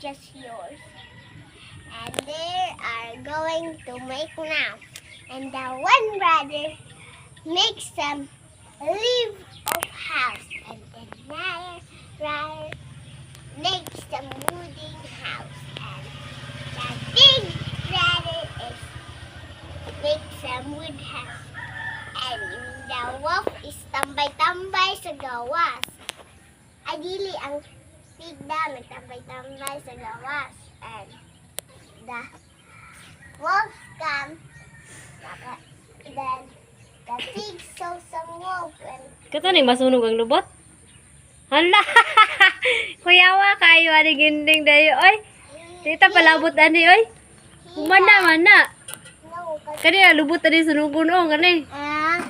just yours. And they are going to make now. And the one brother makes them leave of house. And the other makes them wooden house. And the big brother is makes them wood house. And the wolf is tambay-tambay sa gawas. Ay, dili ang pig dami tambay-tambay sa gawas. And the wolf come. Then the pig saw some wolf and Kato ni masunog ang lubot? Hala! Kuyawa kayo, ani ginding dayo, oy. Tita palabot ani, oy. Mana, mana. no, Kani lubot tadi sunugon, oh, kani. ah